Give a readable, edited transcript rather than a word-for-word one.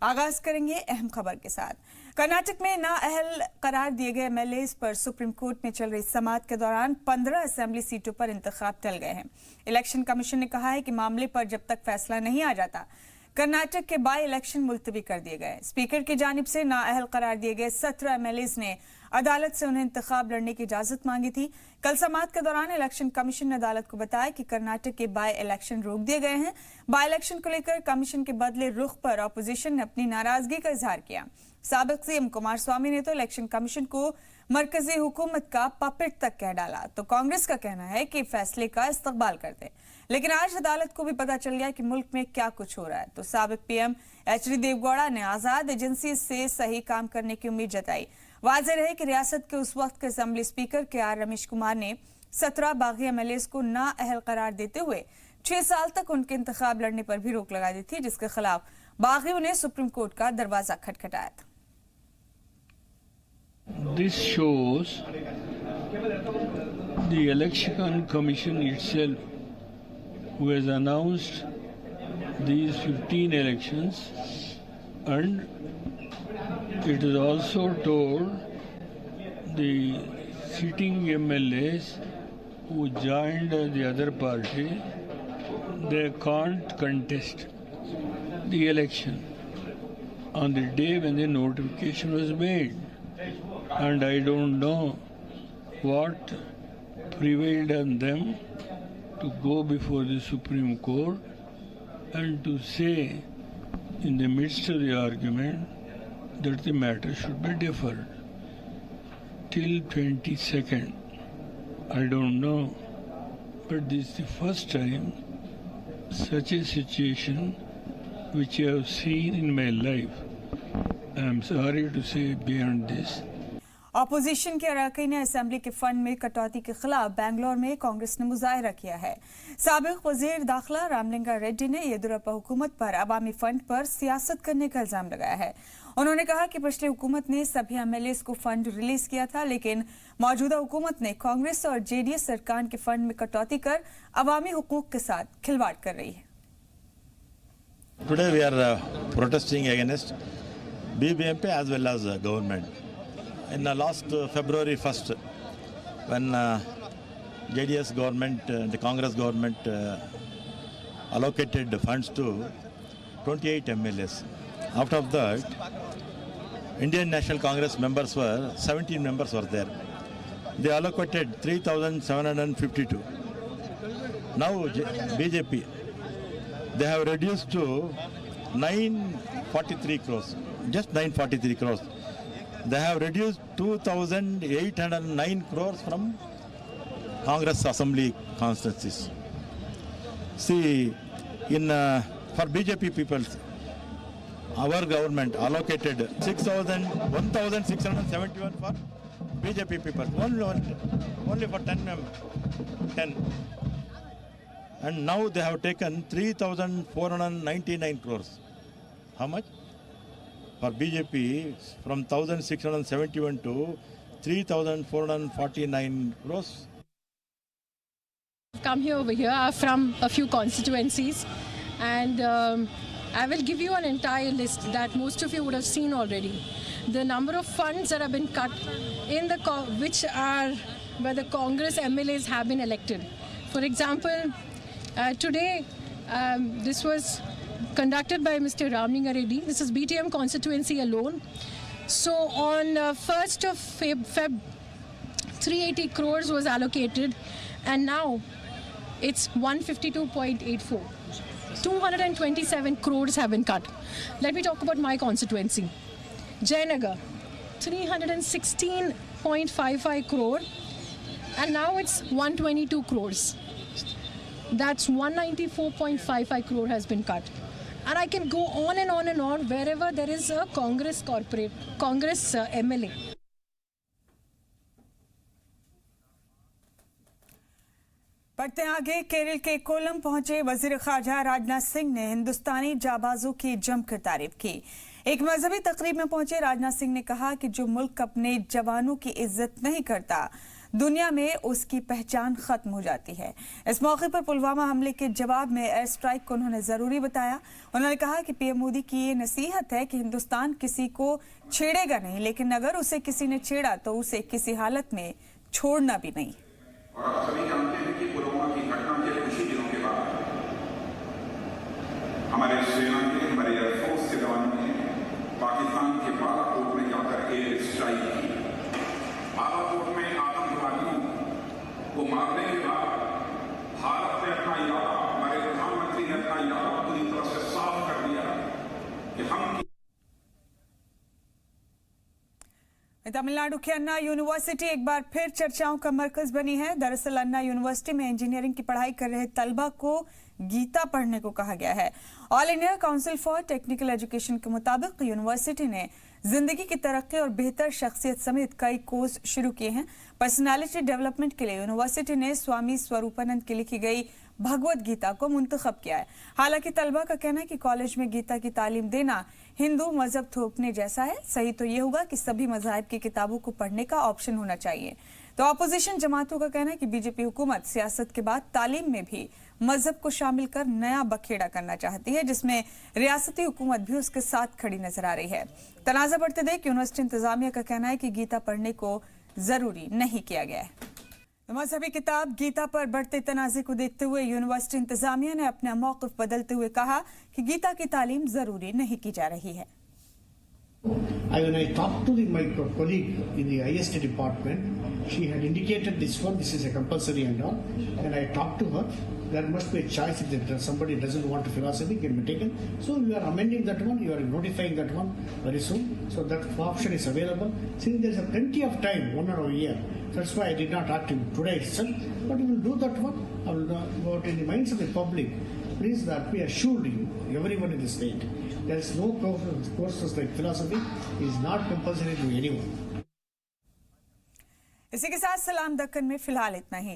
आगाज करेंगे अहम खबर के साथ। कर्नाटक में नाअहल करार दिए गए एमएलए पर सुप्रीम कोर्ट में चल रही समाअत के दौरान 15 असेंबली सीटों पर इंतखाब टल गए हैं। इलेक्शन कमीशन ने कहा है कि मामले पर जब तक फैसला नहीं आ जाता कर्नाटक के बाई इलेक्शन मुलतवी कर दिए गए। स्पीकर की जानिब से नाअहल करार दिए गए 17 एमएलए ने अदालत से उन्हें इंतखाब लड़ने की इजाजत मांगी थी। कल समाअत के दौरान इलेक्शन कमीशन ने अदालत को बताया कि कर्नाटक के बाई इलेक्शन रोक दिए गए हैं। बाई इलेक्शन को लेकर कमीशन के बदले रुख पर अपोजिशन ने अपनी नाराजगी का इजहार किया। साबिक सीएम कुमार स्वामी ने तो इलेक्शन कमीशन को मरकजी हुकूमत का पपेट तक कह डाला, तो कांग्रेस का कहना है कि फैसले का इस्तकबाल करते। लेकिन आज अदालत को भी पता चल गया कि मुल्क में क्या कुछ हो रहा है, तो साबिक पीएम एचडी देवगौड़ा ने आजाद एजेंसी से सही काम करने की उम्मीद जताई। वाज़ेह रहे कि रियासत के उस वक्त के असेंबली स्पीकर के आर रमेश कुमार ने 17 बागी एमएलए को नाअहल करार देते हुए 6 साल तक उनके इंतखाब लड़ने पर भी रोक लगा दी थी, जिसके खिलाफ बागियों ने सुप्रीम कोर्ट का दरवाजा खटखटाया था। This shows the election commission itself, who has announced these 15 elections, and it is also told the sitting MLAs who joined the other party, they can't contest the election on the day when the notification was made. And I don't know what prevailed on them to go before the Supreme Court and to say in the midst of the argument that the matter should be deferred till 22nd. I don't know, but this is the first time such a situation which I have seen in my life. I am sorry to say beyond this. Opposition के अरकान ने assembly के fund में कटौती के खिलाफ बेंगलोर में कांग्रेस ने मुजाहरा किया है। साबिक वजीर दाखिला रामलिंगा रेड्डी ने येदियुरप्पा हुकूमत पर अवामी फंड पर सियासत करने का इल्जाम लगाया है। उन्होंने कहा कि पिछली हुकूमत ने सभी एमएलए को फंड रिलीज किया था, लेकिन मौजूदा हुकूमत ने कांग्रेस और जेडीएस सरकार के फंड में कटौती कर अवामी हुकूक के साथ खिलवाड़ कर रही है। Today we are protesting against BBMP as well as government. In last February 1st, when JDS government, the Congress government allocated funds to 28 MLAs. After that, Indian National Congress members were, 17 members were there. They allocated 3,752. Now BJP, they have reduced to 943 crores, just 943 crores. They have reduced 2,809 crores from Congress Assembly constituencies. See, for BJP people, our government allocated 1,671 for BJP people, only for 10. And now they have taken 3,499 crores. How much? For BJP, from 1,671 to 3,449 crores. Come here over here from a few constituencies, and I will give you an entire list that most of you would have seen already. The number of funds that have been cut in the which are where the Congress MLAs have been elected. For example, today this was conducted by Mr. Ramlinga Reddy. This is BTM constituency alone. So on 1st of Feb, 380 crores was allocated, and now it's 152.84. 227 crores have been cut. Let me talk about my constituency. Jayanagar, 316.55 crore, and now it's 122 crores. That's 194.55 crore has been cut. And I can go on and on and on wherever there is a Congress MLA. बढ़ते आगे, केरल के कोलम पहुंचे वजीर खारजा राजनाथ सिंह ने हिंदुस्तानी जाबाजों की जमकर तारीफ की। एक मजहबी तकरीब में पहुंचे राजनाथ सिंह ने कहा कि जो मुल्क अपने जवानों की इज्जत नहीं करता, दुनिया में उसकी पहचान खत्म हो जाती है। इस मौके पर पुलवामा हमले के जवाब में एयर स्ट्राइक को उन्होंने जरूरी बताया। उन्होंने कहा कि पीएम मोदी की ये नसीहत है कि हिंदुस्तान किसी को छेड़ेगा नहीं, लेकिन अगर उसे किसी ने छेड़ा तो उसे किसी हालत में छोड़ना भी नहीं। और आप सभी जानते हैं कि पुलवामा की घटना के कुछ ही दिनों के बाद हमारे सेना के, हमारे एयरफोर्स के जवानों ने पाकिस्तान के बालाकोट में जाकर एयर स्ट्राइक की। बालाकोट में आतंकवादियों को मारने के बाद भारत ने अपना इरादा, हमारे प्रधानमंत्री ने अपना इरादा पूरी तरह से साफ कर दिया कि हम तमिलनाडु की अन्ना यूनिवर्सिटी एक बार फिर चर्चाओं का मरकज बनी है। दरअसल अन्ना यूनिवर्सिटी में इंजीनियरिंग की पढ़ाई कर रहे तलबा को गीता पढ़ने को कहा गया है। All India council for technical education के मुताबिक यूनिवर्सिटी ने जिंदगी की तरक्की और बेहतर शख्सियत समेत कई कोर्स शुरू किए हैं। पर्सनालिटी डेवलपमेंट के लिए यूनिवर्सिटी ने स्वामी स्वरूपानंद की लिखी गई भगवत गीता को मुंतखब किया है। हालांकि तलबा का कहना है कि कॉलेज में गीता की तालीम देना हिंदू मजहब थोपने जैसा है। सही तो ये होगा कि सभी मजहब की किताबों को पढ़ने का ऑप्शन होना चाहिए। तो अपोजिशन जमातों का कहना है कि बीजेपी हुकूमत सियासत के बाद तालीम में भी मजहब को शामिल कर नया बखेड़ा करना चाहती है, जिसमें रियासती हुकूमत भी उसके साथ खड़ी नजर आ रही है। तनाज़ा बढ़ते देख यूनिवर्सिटी इंतजामिया का कहना है कि गीता पढ़ने को जरूरी नहीं किया गया है। मजहबी किताब गीता पर बढ़ते तनाज़े को देखते हुए यूनिवर्सिटी इंतजामिया ने अपना मौक़िफ़ बदलते हुए कहा कि गीता की तालीम जरूरी नहीं की जा रही है। When I talked to my colleague in the IST department, she had indicated this is a compulsory and all. And I talked to her, there must be a choice if somebody doesn't want philosophy, can be taken. So you are amending that one, you are notifying that one very soon. So that option is available. Since there is plenty of time, 1 or a year, that's why I did not act today itself. But we will do that one. I will go out in the minds of the public. Please that we assured you, everyone in the state, there is no courses like philosophy is not compulsory to anyone. इसी के साथ सलाम दक्कन में फिलहाल इतना ही।